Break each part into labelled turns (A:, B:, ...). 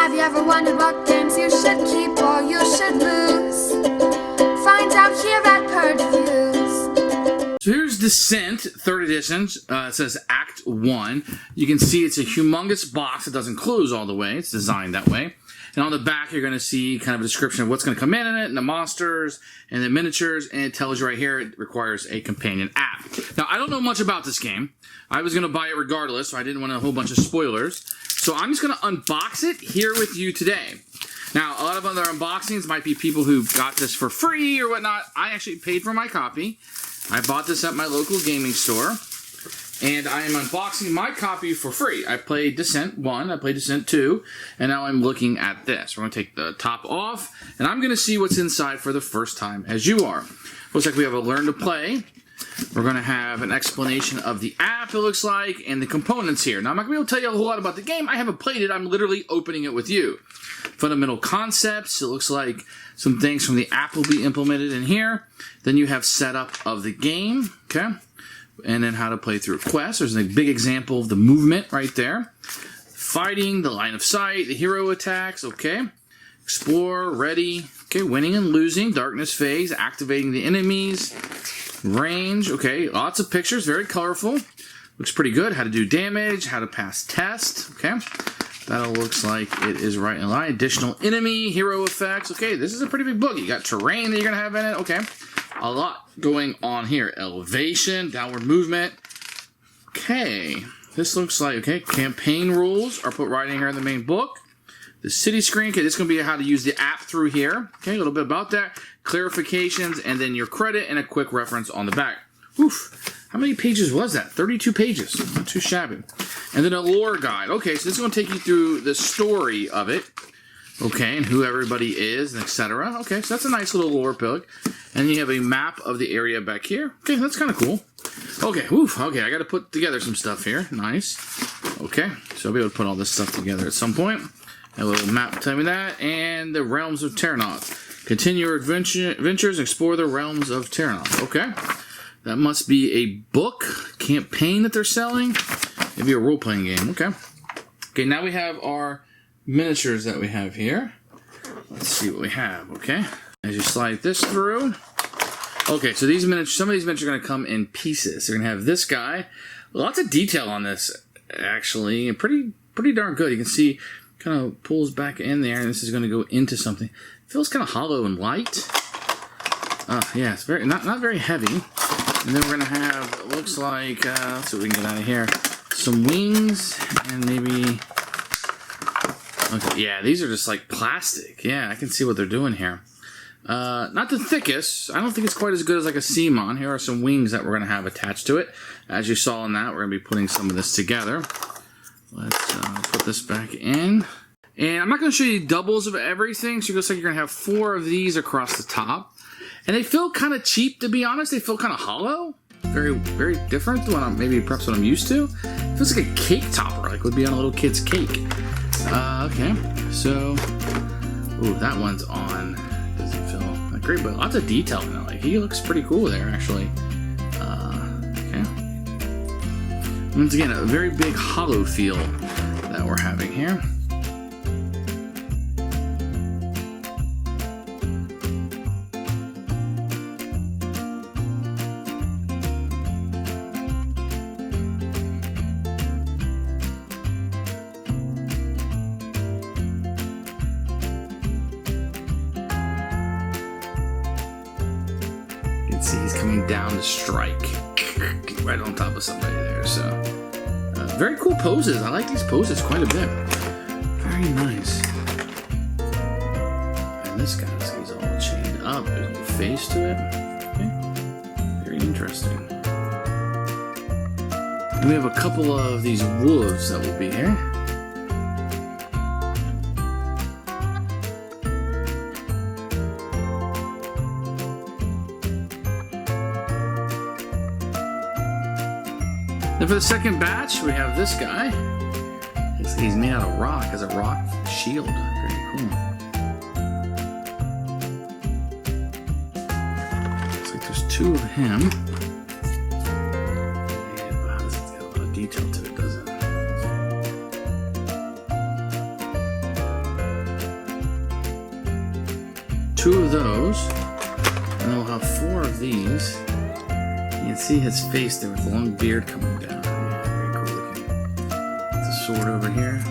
A: Have you ever wondered what games you should keep or you should lose? Find out here at Purge Reviews.
B: So here's Descent, 3rd edition. It says Act 1. You can see it's a humongous box. It doesn't close all the way. It's designed that way. And on the back, you're going to see kind of a description of what's going to come in it, and the monsters, and the miniatures, and it tells you right here it requires a companion app. Now, I don't know much about this game. I was going to buy it regardless, so I didn't want a whole bunch of spoilers. So I'm just going to unbox it here with you today. Now, a lot of other unboxings might be people who got this for free or whatnot. I actually paid for my copy. I bought this at my local gaming store. And I am unboxing my copy for free. I played Descent 1, I played Descent 2, and now I'm looking at this. We're going to take the top off, and I'm going to see what's inside for the first time as you are. Looks like we have a Learn to Play. We're going to have an explanation of the app, it looks like, and the components here. Now, I'm not going to be able to tell you a whole lot about the game. I haven't played it. I'm literally opening it with you. Fundamental concepts. It looks like some things from the app will be implemented in here. Then you have setup of the game, okay? And then how to play through quests. There's a big example of the movement right there. Fighting, the line of sight, the hero attacks, okay. Explore, ready, okay. Winning and losing, darkness phase, activating the enemies, range, okay. Lots of pictures, very colorful. Looks pretty good. How to do damage, how to pass test, okay. That looks like it is right in line. Additional enemy, hero effects, okay. This is a pretty big book. You got terrain that you're going to have in it, okay. A lot going on here. Elevation, downward movement. Okay. This looks like, okay, campaign rules are put right in here in the main book. The city screen, okay, this is going to be how to use the app through here. Okay, a little bit about that. Clarifications, and then your credit, and a quick reference on the back. Oof. How many pages was that? 32 pages. Not too shabby. And then a lore guide. Okay, so this is going to take you through the story of it. Okay, and who everybody is, and etc. Okay, so that's a nice little lore book. And you have a map of the area back here. Okay, that's kind of cool. Okay, oof, okay, I got to put together some stuff here. Nice. Okay, so I'll be able to put all this stuff together at some point. A little map telling me that. And the Realms of Terranoth. Continue your adventures, explore the Realms of Terranoth. Okay, that must be a book, campaign that they're selling. Maybe a role-playing game. Okay. Okay, now we have our miniatures that we have here. Let's see what we have, okay? As you slide this through. Okay, so these miniatures, some of these miniatures are going to come in pieces. You're going to have this guy. Lots of detail on this, actually. Pretty darn good. You can see kind of pulls back in there, and this is going to go into something. It feels kind of hollow and light. Yeah, it's very not very heavy. And then we're going to have, looks like, let's see what we can get out of here. Some wings, and maybe... Okay, yeah, these are just like plastic. Yeah, I can see what they're doing here. Not the thickest. I don't think it's quite as good as like a Seamon. Here are some wings that we're going to have attached to it. As you saw in that, we're going to be putting some of this together. Let's put this back in. And I'm not going to show you doubles of everything. So it looks like you're going to have 4 of these across the top. And they feel kind of cheap, to be honest. They feel kind of hollow. Very, very different than maybe perhaps what I'm used to. It feels like a cake topper, like would be on a little kid's cake. Okay, so, ooh, that one's on. Doesn't feel that great, but lots of detail in it. Like, he looks pretty cool there, actually. Okay. Once again, a very big hollow feel that we're having here. See, he's coming down to strike right on top of somebody there. So very cool poses. I like these poses quite a bit. Very nice. And this guy, he's all chained up. There's no face to it. Okay. Very interesting. And we have a couple of these wolves that will be here. Then for the second batch, we have this guy. He's made out of rock, as a rock shield. Very cool. Looks like there's 2 of him. And, wow, this has got a lot of detail to it, doesn't it? 2 of those. And then we'll have 4 of these. You can see his face there with the long beard coming down. Yeah, very cool looking. It's a sword over here.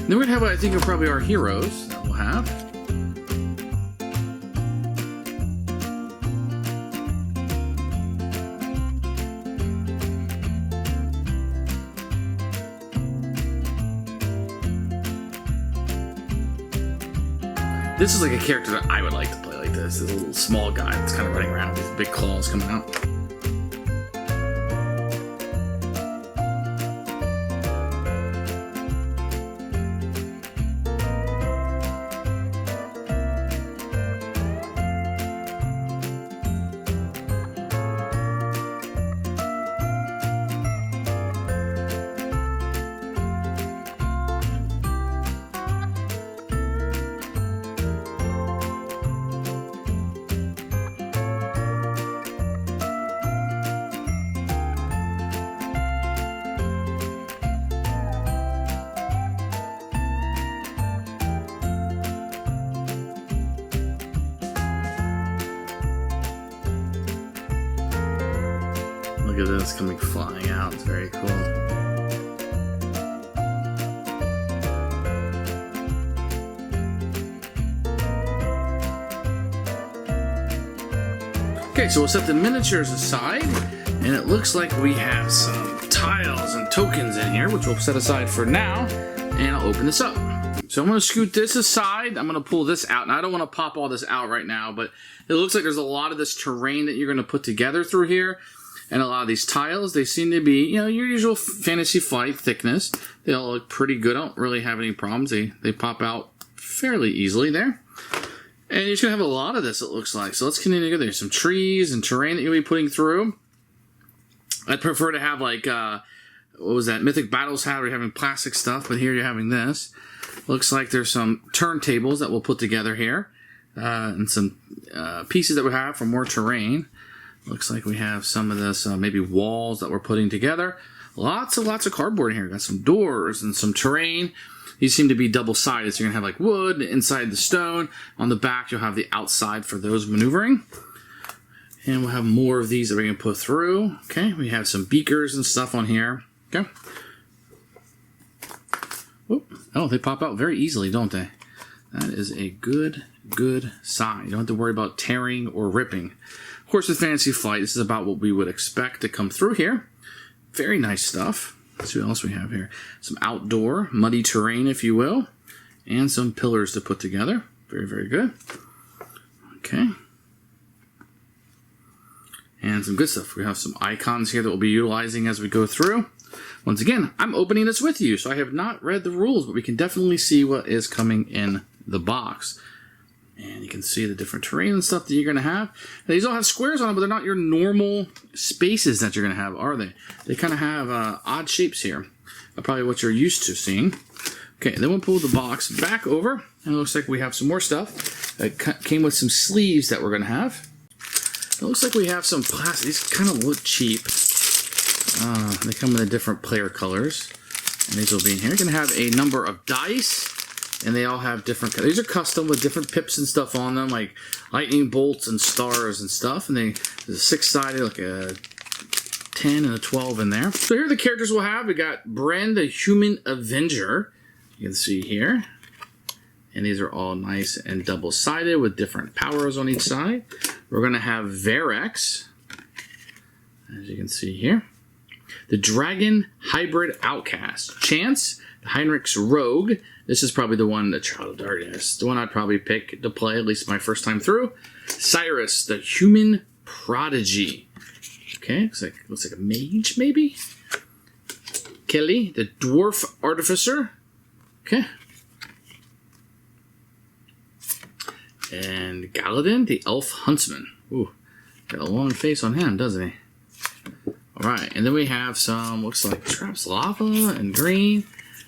B: Then we're going to have what I think are probably our heroes that we'll have. This is like a character that I would like to play like this. This little small guy that's kind of running around with his big claws coming out. Look at this coming flying out. It's very cool. Okay, so we'll set the miniatures aside, and it looks like we have some tiles and tokens in here, which we'll set aside for now, and I'll open this up. So I'm going to scoot this aside. I'm going to pull this out. Now, I don't want to pop all this out right now, but it looks like there's a lot of this terrain that you're going to put together through here. And a lot of these tiles, they seem to be, you know, your usual Fantasy Flight thickness. They all look pretty good. I don't really have any problems. They pop out fairly easily there. And you're just going to have a lot of this, it looks like. So let's continue to go. There's some trees and terrain that you'll be putting through. I'd prefer to have, like, what was that? Mythic Battles had, where you're having plastic stuff, but here you're having this. Looks like there's some turntables that we'll put together here. And some pieces that we have for more terrain. Looks like we have some of this, maybe walls that we're putting together. Lots of cardboard in here. Got some doors and some terrain. These seem to be double-sided, so you're going to have like wood inside the stone. On the back, you'll have the outside for those maneuvering. And we'll have more of these that we're going to put through. Okay, we have some beakers and stuff on here. Okay. Whoop. Oh, they pop out very easily, don't they? That is a good sign. You don't have to worry about tearing or ripping. Of course, with Fantasy Flight, this is about what we would expect to come through here. Very nice stuff. Let's see what else we have here. Some outdoor, muddy terrain, if you will. And some pillars to put together. Very good. Okay. And some good stuff. We have some icons here that we'll be utilizing as we go through. Once again, I'm opening this with you, so I have not read the rules, but we can definitely see what is coming in the box. And you can see the different terrain and stuff that you're going to have. Now, these all have squares on them, but they're not your normal spaces that you're going to have, are they? They kind of have odd shapes here. Probably what you're used to seeing. Okay, then we'll pull the box back over. And it looks like we have some more stuff. That came with some sleeves that we're going to have. It looks like we have some plastic. These kind of look cheap. They come in the different player colors. And these will be in here. You're going to have a number of dice. And they all have different... These are custom with different pips and stuff on them, like lightning bolts and stars and stuff. And there's a 6-sided, like a 10 and a 12 in there. So here are the characters we'll have. We got Bren, the Human Avenger. You can see here. And these are all nice and double-sided with different powers on each side. We're going to have Varex, as you can see here. The Dragon Hybrid Outcast. Chance, the Heinrich's Rogue. This is probably the one, the Child of Darkness. The one I'd probably pick to play, at least my first time through. Cyrus, the Human Prodigy. Okay, looks like a mage, maybe? Kelly, the Dwarf Artificer. Okay. And Galadin, the Elf Huntsman. Ooh, got a long face on him, doesn't he? All right, and then we have some, looks like traps, lava and green.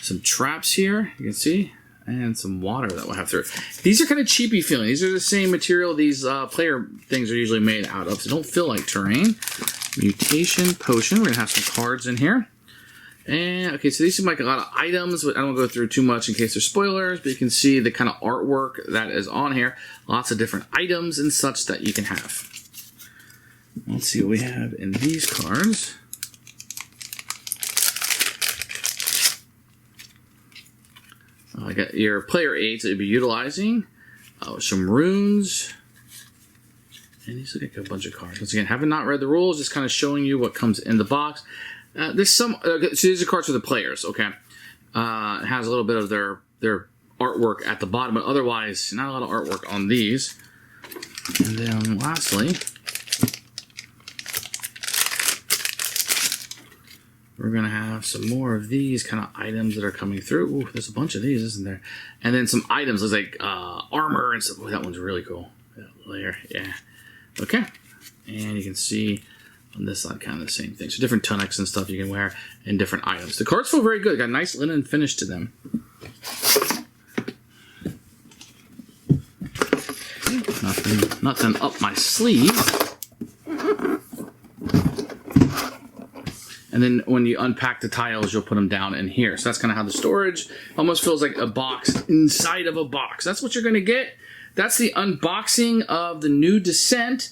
B: Some traps here, you can see, and some water that we'll have through. These are kind of cheapy feeling. These are the same material these player things are usually made out of, so don't feel like terrain. Mutation potion. We're gonna have some cards in here. And okay, so these seem like a lot of items, but I don't go through too much in case there's spoilers, but you can see the kind of artwork that is on here. Lots of different items and such that you can have. Let's see what we have in these cards. I got your player aids that you'll be utilizing. Some runes. And these look like a bunch of cards. Once again, having not read the rules, just kind of showing you what comes in the box. There's some, so these are cards for the players, okay? It has a little bit of their artwork at the bottom, but otherwise, not a lot of artwork on these. And then lastly, we're going to have some more of these kind of items that are coming through. Ooh, there's a bunch of these, isn't there? And then some items, looks like armor and stuff. Ooh, that one's really cool. That layer, yeah. Okay. And you can see on this side kind of the same thing. So different tunics and stuff you can wear and different items. The cards feel very good. Got a nice linen finish to them. Nothing up my sleeve. And then when you unpack the tiles, you'll put them down in here. So that's kind of how the storage almost feels like a box inside of a box. That's what you're going to get. That's the unboxing of the new Descent.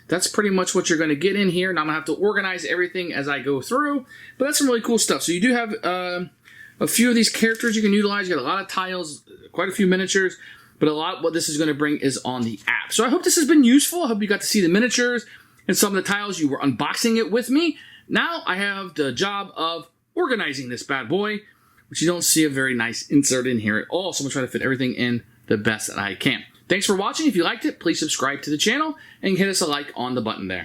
B: That's pretty much what you're going to get in here. Now I'm going to have to organize everything as I go through. But that's some really cool stuff. So you do have a few of these characters you can utilize. You got a lot of tiles, quite a few miniatures. But a lot what this is going to bring is on the app. So I hope this has been useful. I hope you got to see the miniatures and some of the tiles. You were unboxing it with me. Now I have the job of organizing this bad boy, which you don't see a very nice insert in here at all. So I'm going to try to fit everything in the best that I can. Thanks for watching. If you liked it, please subscribe to the channel and hit us a like on the button there.